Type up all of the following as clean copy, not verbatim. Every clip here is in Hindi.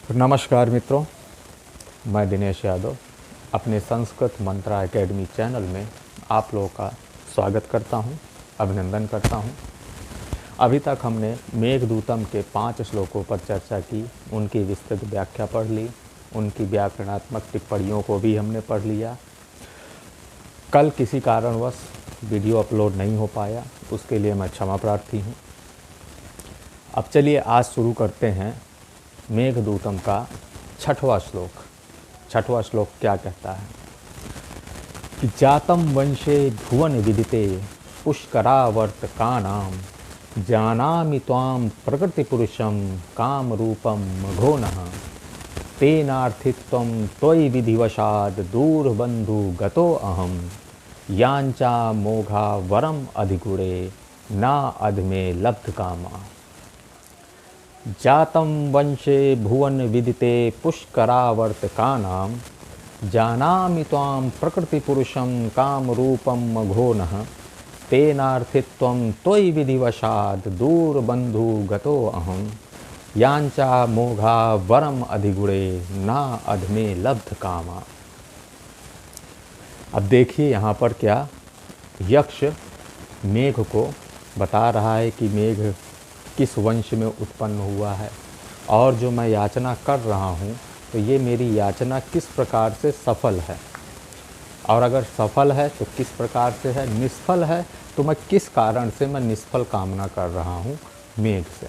नमस्कार मित्रों, मैं दिनेश यादव अपने संस्कृत मंत्रा एकेडमी चैनल में आप लोगों का स्वागत करता हूं, अभिनंदन करता हूं। अभी तक हमने मेघदूतम के 5 श्लोकों पर चर्चा की, उनकी विस्तृत व्याख्या पढ़ ली, उनकी व्याकरणात्मक टिप्पणियों को भी हमने पढ़ लिया। कल किसी कारणवश वीडियो अपलोड नहीं हो पाया, उसके लिए मैं क्षमा प्रार्थी हूँ। अब चलिए आज शुरू करते हैं मेघदूतम का 6वां श्लोक। 6वां श्लोक क्या कहता है कि जातम वंशे भुवन विदिते पुष्करावर्त कानाम जानामि त्वां प्रकृति पुरुषम काम रूपम मघोनः तेनार्थित्वं त्वयि विधिवशाद दूरबंधु गतो अहम यांचा मोघा वरम अधिगुणे ना अधमे लब्ध कामा। जातं वंशे भुवन विदिते पुष्करावर्तकानां जानामि त्वां प्रकृतिपुरुषं कामरूपं मघोनः तेनार्थित्वं त्वयि विधिवशाद् दूरबन्धु गतो अहं यांचा मोघा वरम अधिगुणे ना अधमे लब्ध कामा। अब देखिए यहाँ पर क्या यक्ष मेघ को बता रहा है कि मेघ किस वंश में उत्पन्न हुआ है और जो मैं याचना कर रहा हूँ तो ये मेरी याचना किस प्रकार से सफल है, और अगर सफल है तो किस प्रकार से है, निष्फल है तो मैं किस कारण से मैं निष्फल कामना कर रहा हूँ मेघ से।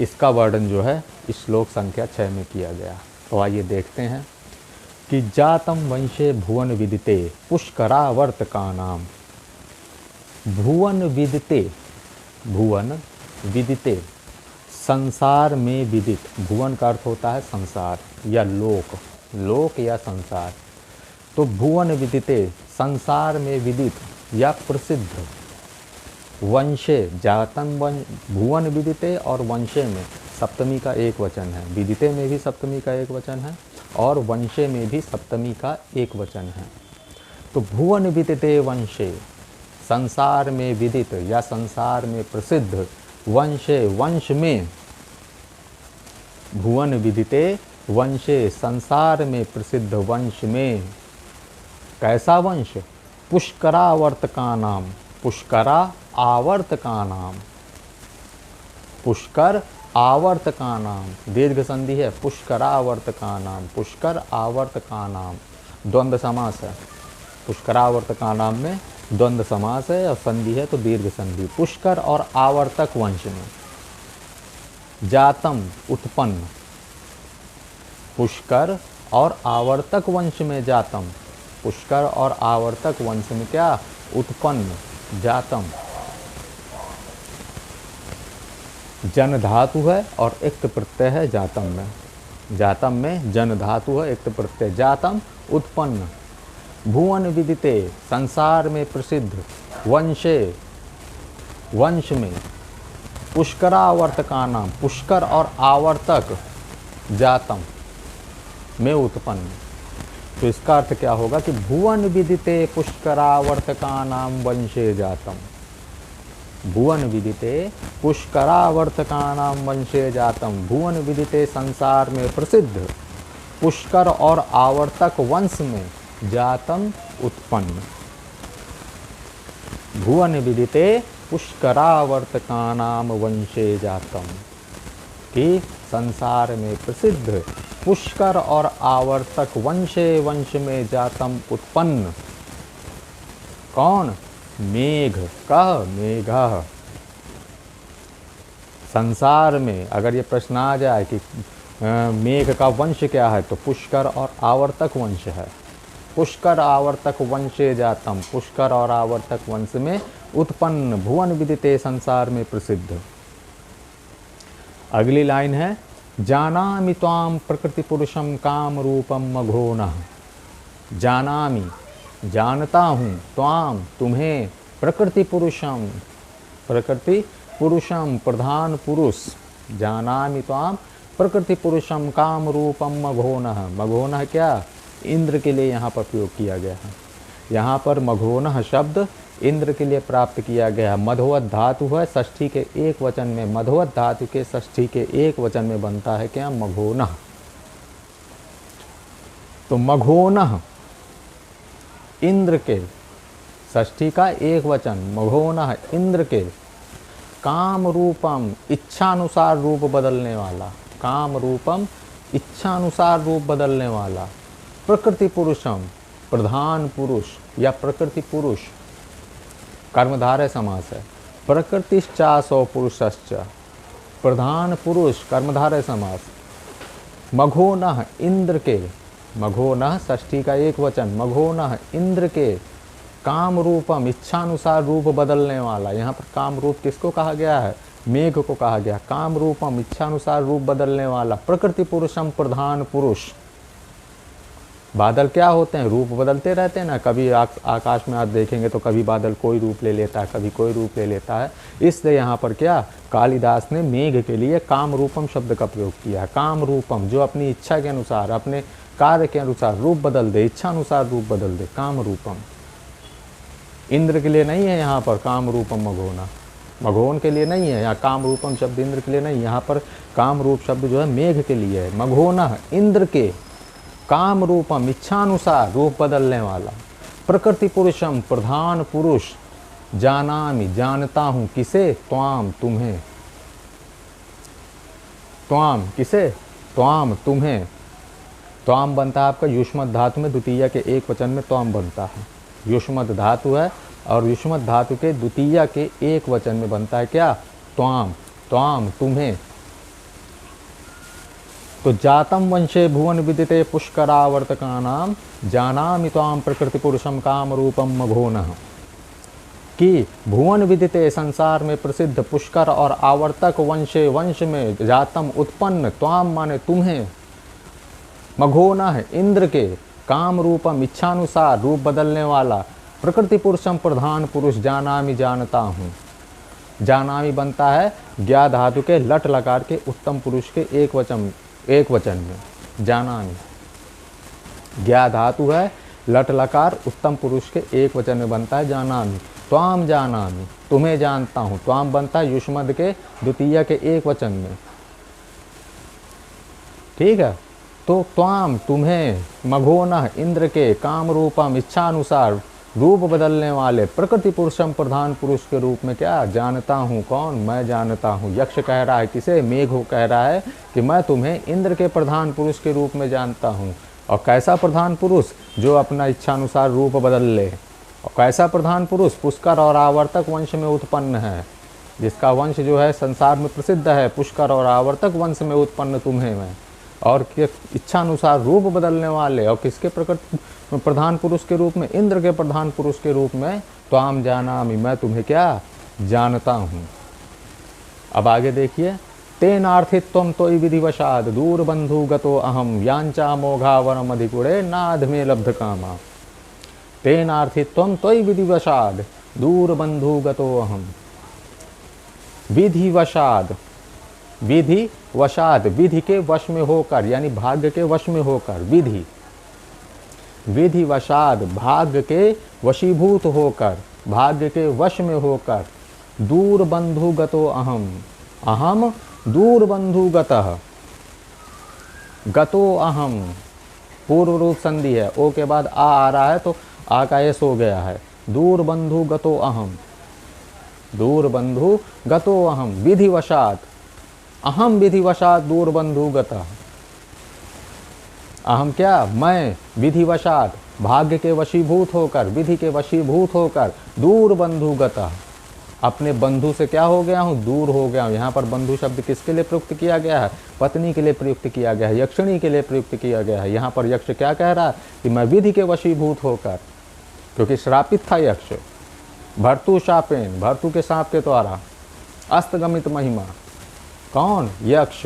इसका वर्णन जो है इस श्लोक संख्या 6 में किया गया। तो आइए देखते हैं कि जातम वंशे भुवन विदिते पुष्करावर्तकानाम। भुवन विदिते, भुवन विदिते संसार में विदित। भुवन का अर्थ होता है संसार या लोक, लोक या संसार। तो भुवन विदिते संसार में विदित या प्रसिद्ध वंशे, जातम भुवन विदिते और वंशे में सप्तमी का एक वचन है, विदिते में भी सप्तमी का एक वचन है और वंशे में भी सप्तमी का एक वचन है। तो भुवन विदिते वंशे संसार में विदित या संसार में प्रसिद्ध वंशे, वंश में, भुवन विदिते वंशे संसार में प्रसिद्ध वंश में। कैसा वंश? पुष्करावर्तका नाम, पुष्करा आवर्तका नाम, पुष्कर आवर्तका नाम, दीर्घ संधि है, पुष्करावर्तका नाम, पुष्कर आवर्तका नाम, द्वंद्व समास है। पुष्करावर्तका नाम में द्वंद्व समास है और संधि है तो दीर्घ संधि। पुष्कर और आवर्तक वंश में। जातम उत्पन्न, पुष्कर और आवर्तक वंश में जातम, पुष्कर और आवर्तक वंश में क्या उत्पन्न, जातम। जन धातु है और इक्त प्रत्यय है जातम में। जातम में जन धातु है, इक्त प्रत्यय। जातम उत्पन्न, भुवन विदिते संसार में प्रसिद्ध, वंशे वंश में, पुष्करावर्तका नाम, पुष्कर और आवर्तक जातम में उत्पन्न। तो इसका अर्थ क्या होगा कि भुवन विदिते पुष्करावर्तका नाम वंशे जातम। भुवन विदिते पुष्करावर्तका नाम वंशे जातम। भुवन विदिते संसार में प्रसिद्ध पुष्कर और आवर्तक वंश में जातम उत्पन्न। भुवन विदिते पुष्करावर्तकानाम वंशे जातम, कि संसार में प्रसिद्ध पुष्कर और आवर्तक वंशे वंश में जातम उत्पन्न। कौन? मेघ। कह मेघ। संसार में अगर ये प्रश्न आ जाए कि मेघ का वंश क्या है तो पुष्कर और आवर्तक वंश है। पुष्कर आवर्तक वंशे जातम, पुष्कर और आवर्तक वंश में उत्पन्न, भुवन विदिते संसार में प्रसिद्ध। अगली लाइन है जानामि त्वां प्रकृति पुरुषम काम रूपम मघोनः। जानामि जानता हूँ, त्वां तुम्हें, प्रकृति पुरुषम, प्रकृति पुरुषम प्रधान पुरुष, जानामि त्वां प्रकृति पुरुषम काम रूपम मघोनः। मघोनः क्या? इंद्र के लिए यहाँ पर प्रयोग किया गया है। यहाँ पर मघोनः शब्द इंद्र के लिए प्राप्त किया गया है। मधुवत धातु है, षष्ठी के एक वचन में, मधुवत धातु के षष्ठी के एक वचन में बनता है क्या? मघोनः। तो मघोनः इंद्र के, षष्ठी का एक वचन, मघोनः इंद्र के, काम रूपम इच्छानुसार रूप बदलने वाला, काम रूपम इच्छानुसार रूप बदलने वाला, प्रकृति पुरुषम प्रधान पुरुष या प्रकृति पुरुष, कर्मधारय समास है, प्रकृतिश्चासो पुरुषश्च, प्रधान पुरुष कर्मधारय समास, मघोनः इंद्र के, मघोनः षष्ठी का एक वचन, मघोनः इंद्र के, काम रूपम इच्छानुसार रूप बदलने वाला। यहाँ पर काम रूप किसको कहा गया है? मेघ को कहा गया। काम रूपम इच्छानुसार रूप बदलने वाला, प्रकृति पुरुषम प्रधान पुरुष। बादल क्या होते हैं? रूप बदलते रहते हैं ना, कभी आकाश में आप देखेंगे तो कभी बादल कोई रूप ले लेता है, कभी कोई रूप ले लेता है। इसलिए यहाँ पर क्या कालिदास ने मेघ के लिए काम रूपम शब्द का प्रयोग किया है। काम रूपम, जो अपनी इच्छा के अनुसार, अपने कार्य के अनुसार रूप बदल दे, इच्छा अनुसार रूप बदल दे, काम रूपम। इंद्र के लिए नहीं है यहाँ पर काम रूपम मघोना, मघोन के लिए नहीं है यहाँ काम रूपम शब्द, इंद्र के लिए नहीं। यहाँ पर काम रूप शब्द जो है मेघ के लिए है। मघोनः इंद्र के, काम रूपम इच्छानुसार रूप बदलने वाला, प्रकृति पुरुषम प्रधान पुरुष, जानामि जानता हूँ, किसे? त्वाम तुम्हें, त्वाम किसे? त्वाम तुम्हें। त्वाम बनता है आपका युष्मत धातु में द्वितीय के एक वचन में त्वाम बनता है। युष्मत धातु है और युष्मत धातु के द्वितीय के एक वचन में बनता है क्या? त्वाम, त्वाम तुम्हें। तो जातम वंशे भुवन विदिते पुष्करावर्तकानाम जानामि त्वाम प्रकृति पुरुषम काम रूपम मघोनः, कि भुवन विदिते संसार में प्रसिद्ध पुष्कर और आवर्तक वंशे, वंश में जातम उत्पन्न, त्वाम माने तुम्हें, मघोनः इंद्र के, काम रूपम इच्छानुसार रूप बदलने वाला, प्रकृति पुरुषम प्रधान पुरुष, जानामि जानता हूँ। जानामि बनता है ज्ञा धातु के लट लकार के उत्तम पुरुष के एक वचन में, जानामि। ज्ञा धातु है लट लकार उत्तम पुरुष के एक वचन में बनता है जानामि। त्वाम जानामि, तुम्हें जानता हूँ। त्वाम बनता है युष्मद के द्वितीय के एक वचन में, ठीक है। तो त्वाम तुम्हें, मघोनः इंद्र के, काम रूपम इच्छानुसार रूप बदलने वाले, प्रकृति पुरुषम प्रधान पुरुष के रूप में क्या जानता हूँ। कौन? मैं जानता हूँ। यक्ष कह रहा है किसे? मेघ को कह रहा है कि मैं तुम्हें इंद्र के प्रधान पुरुष के रूप में जानता हूँ। और कैसा प्रधान पुरुष? जो अपना इच्छानुसार रूप बदल ले। और कैसा प्रधान पुरुष? पुष्कर और आवर्तक वंश में उत्पन्न है, जिसका वंश जो है संसार में प्रसिद्ध है। पुष्कर और आवर्तक वंश में उत्पन्न तुम्हें मैं, और इच्छानुसार रूप बदलने वाले, और किसके प्रकट प्रधान पुरुष के रूप में? इंद्र के प्रधान पुरुष के रूप में। त्वाम जानामि, मैं तुम्हें क्या जानता हूँ। अब आगे देखिए, तेनार्थित्वम तोयि विधिवशाद दूर बंधु गतो अहम यांचा मोघा वरम अधिगुणे नाध में लब्ध कामा। तेनार्थित्वम तोयि विधिवशाद दूर बंधु गतो अहम। विधिवशाद, विधि वशाद, विधि के वश में होकर, यानी भाग्य के वश में होकर। विधि, विधि वशाद, भाग्य के वशीभूत होकर, भाग्य के वश में होकर। दूर बंधु गतो अहम, अहम दूर बंधु गतः, गतो अहम पूर्व रूप संधि है, ओ के बाद आ रहा है तो आ का एस हो गया है। दूर बंधु गतो अहम, दूर बंधु गतो अहम। विधिवशात, अहम विधिवशात दूर बंधु गतः। अहम क्या? मैं, विधिवशात भाग्य के वशीभूत होकर, विधि के वशीभूत होकर, दूर बंधु गतः अपने बंधु से क्या हो गया हूँ? दूर हो गया हूँ। यहाँ पर बंधु शब्द किसके लिए प्रयुक्त किया गया है? पत्नी के लिए प्रयुक्त किया गया है, यक्षिणी के लिए प्रयुक्त किया गया है। यहाँ पर यक्ष क्या कह रहा है कि मैं विधि के वशीभूत होकर, क्योंकि श्रापित था यक्ष, भर्तु शापेन, भर्तु के सांप के द्वारा, अस्तगमित महिमा। कौन? यक्ष,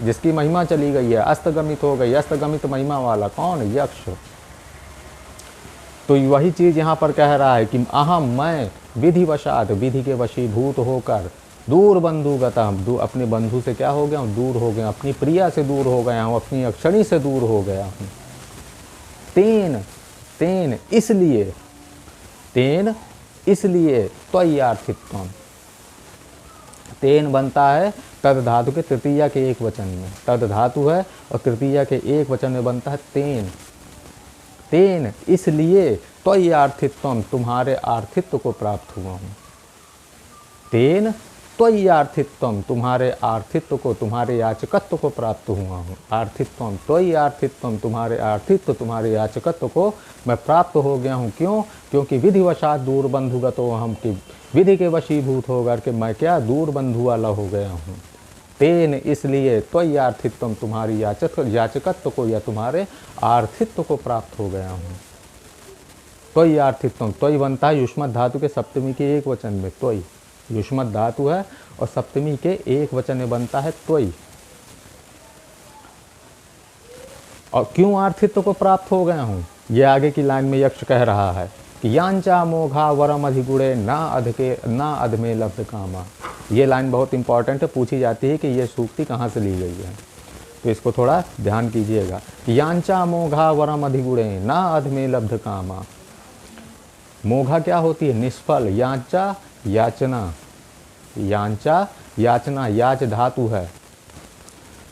जिसकी महिमा चली गई है, अस्तगमित हो गई, अस्तगमित महिमा वाला कौन? यक्ष। तो वही चीज यहाँ पर कह रहा है कि अहम मैं, विधिवशात विधि के वशीभूत होकर, दूर बंधु गता, अपने बंधु से क्या हो गया हूँ? दूर हो गया, अपनी प्रिया से दूर हो गया हूँ, अपनी अक्षणी से दूर हो गया हूँ। तेन, तेन इसलिए, तेन इसलिए, त्वय्यार्थित्वम। तेन बनता है तद धातु के तृतीया के एक वचन में, तद धातु है और तृतीया के एक वचन में बनता है तेन। तेन इसलिए त्वयि आर्थित्वम तुम्हारे आर्थित्व को प्राप्त हुआ हूँ। तेन त्वयि आर्थित्वम तुम्हारे आर्थित्व को, तुम्हारे याचकत्व को प्राप्त हुआ हूँ। आर्थित्वम त्वयि आर्थित्वम तुम्हारे आर्थित्व, तुम्हारे याचकत्व को मैं प्राप्त हो गया हूँ। क्यों? क्योंकि विधिवशात दूर बंधुगतो हम, की विधि के वशीभूत होकर के मैं क्या दूर बंधु वाला हो गया हूँ। तेन इसलिए त्वयि आर्थित्वम तुम्हारी याचकत्व को या तुम्हारे आर्थित्व को प्राप्त हो गया हूँ। त्वयि आर्थित्वम, त्वयि बनता है युष्मत् धातु के सप्तमी के एक वचन में, त्वयि युष्मत् धातु है और सप्तमी के एक वचन में बनता है त्वयि। और क्यों आर्थित्व को प्राप्त हो गया हूँ, ये आगे की लाइन में यक्ष कह रहा है कि यांचा मोघा वरम अधिगुणे ना अधमे लब्ध कामा। ये लाइन बहुत इंपॉर्टेंट है, पूछी जाती है कि ये सूक्ति कहाँ से ली गई है, तो इसको थोड़ा ध्यान कीजिएगा। यांचा मोघा वरम अधिगुणे ना अधमे लब्ध कामा। मोघा क्या होती है? निष्फल। यांचा याचना, यांचा याचना, याच धातु है,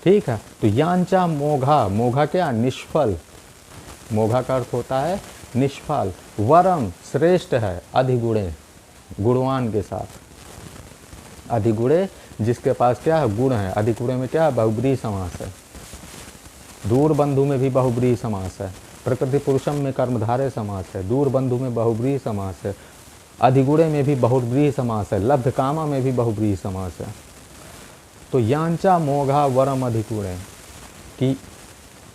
ठीक है। तो यांचा मोघा, मोघा क्या? निष्फल। मोघा का अर्थ होता है निष्फल। वरम श्रेष्ठ है, अधिगुणे गुणवान के साथ। अधिगुणे जिसके पास क्या है? गुण है। अधिगुणे में क्या है? बहुब्रीहि समास है। दूर बंधु में भी बहुब्रीहि समास है। प्रकृति पुरुषम में कर्मधारय समास है। दूर बंधु में बहुब्रीहि समास है। अधिगुणे में भी बहुब्रीहि समास है। लब्ध कामा में भी बहुब्रीहि समास है। तो यांचा मोघा वरम अधिगुणे, कि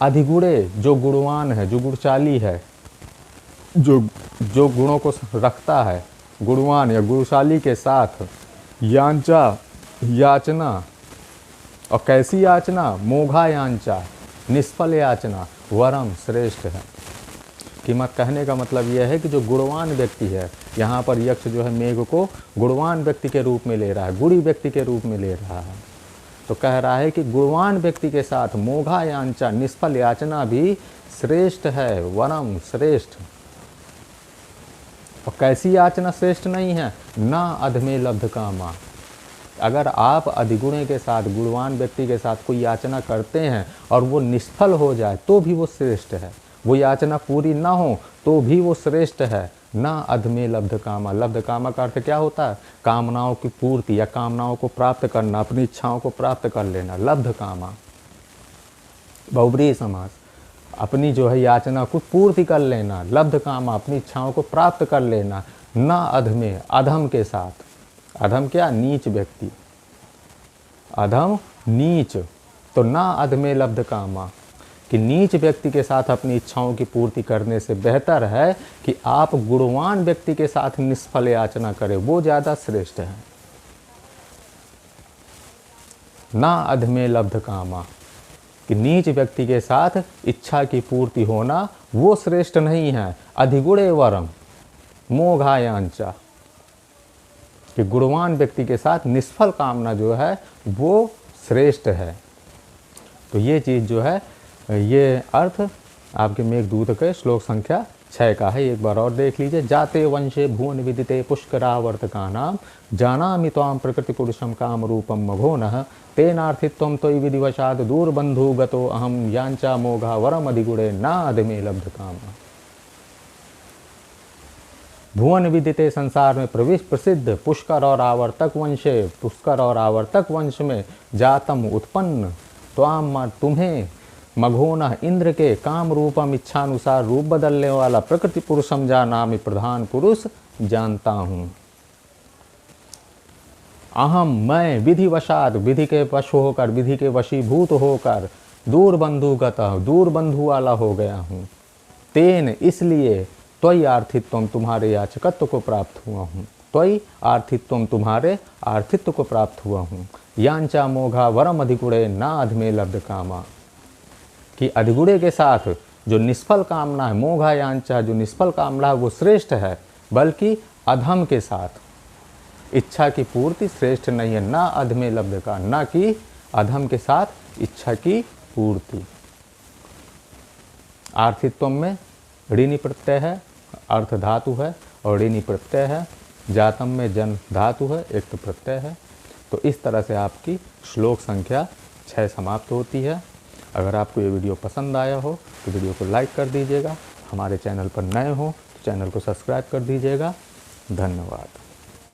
अधिगुणे जो गुणवान है, जो गुणशाली है, जो गुणों को रखता है, गुणवान या गुणशाली के साथ यांचा याचना। और कैसी याचना? मोघा यांचा, निष्फल याचना, वरम श्रेष्ठ है। कि मत कहने का मतलब यह है कि जो गुणवान व्यक्ति है, यहाँ पर यक्ष जो है मेघ को गुणवान व्यक्ति के रूप में ले रहा है, गुणी व्यक्ति के रूप में ले रहा है। तो कह रहा है कि गुणवान व्यक्ति के साथ मोघा यांचा, निष्फल याचना भी श्रेष्ठ है, वरम श्रेष्ठ। और कैसी याचना श्रेष्ठ नहीं है? ना अधमे लब्ध कामा। अगर आप अधिगुणे के साथ, गुणवान व्यक्ति के साथ कोई याचना करते हैं और वो निष्फल हो जाए तो भी वो श्रेष्ठ है। वो याचना पूरी ना हो तो भी वो श्रेष्ठ है। ना अधमे लब्ध कामा। लब्ध कामा का अर्थ क्या होता है? कामनाओं की पूर्ति या कामनाओं को प्राप्त करना, अपनी इच्छाओं को प्राप्त कर लेना, लब्ध कामा। बहुब्रीहि समास। अपनी जो है याचना को पूर्ति कर लेना, लब्ध कामा, अपनी इच्छाओं को प्राप्त कर लेना। ना अधमे, अधम के साथ। अधम क्या? नीच व्यक्ति। अधम नीच। तो ना अधमे लब्ध कामा, कि नीच व्यक्ति के साथ अपनी इच्छाओं की पूर्ति करने से बेहतर है कि आप गुणवान व्यक्ति के साथ निष्फल याचना करें, वो ज़्यादा श्रेष्ठ है। ना अधमे लब्ध कामा, कि नीच व्यक्ति के साथ इच्छा की पूर्ति होना वो श्रेष्ठ नहीं है। अधिगुणे वरम मोघा यांचा, कि गुणवान व्यक्ति के साथ निष्फल कामना जो है वो श्रेष्ठ है। तो ये चीज़ जो है, ये अर्थ आपके मेघदूत के श्लोक संख्या 6 का है। एक बार और देख लीजिए। जाते वंशे भुवन विदिते पुष्करावर्तका नाम जानामि त्वां प्रकृति पुरुषम काम रूपम मघोनः तेनार्थित्वं त्वयि विधिवशात् दूरबंधु गतो अहम यांचा मोघा वरम अधिगुणे ना अधमे लब्ध कामा। भुवन विदिते संसार में प्रवेश प्रसिद्ध पुष्कर और आवर्तक वंशे, पुष्कर और आवर्तक वंश में जातम उत्पन्न त्वाम तुम्हें मघोनः इंद्र के काम रूपम इच्छानुसार रूप बदलने वाला प्रकृति पुरुषम जानामि प्रधान पुरुष जानता हूँ। अहम मैं विधिवशात, विधि के वश होकर, विधि के वशीभूत होकर दूर बंधुगतः, दूर बंधु वाला हो गया हूँ। तेन इसलिए त्वयि आर्थित्वम तुम्हारे याचकत्व को प्राप्त हुआ हूँ। त्वयि आर्थित्वम तुम्हारे आर्थित्व को प्राप्त हुआ हूँ। यांचा मोघा वरम अधिगुणे ना अधमे लब्ध कामा, कि अधिगुणे के साथ जो निष्फल कामना है, मोघा यांचा जो निष्फल कामना है वो श्रेष्ठ है, बल्कि अधम के साथ इच्छा की पूर्ति श्रेष्ठ नहीं है। ना अधमे लब्ध का, ना कि अधम के साथ इच्छा की पूर्ति। आर्थित्व में ऋणी प्रत्यय है, अर्थ धातु है और ऋणी प्रत्यय है। जातम में जन धातु है, एक तो प्रत्यय है। तो इस तरह से आपकी श्लोक संख्या 6 समाप्त होती है। अगर आपको ये वीडियो पसंद आया हो तो वीडियो को लाइक कर दीजिएगा हमारे चैनल पर नए हो तो चैनल को सब्सक्राइब कर दीजिएगा। धन्यवाद।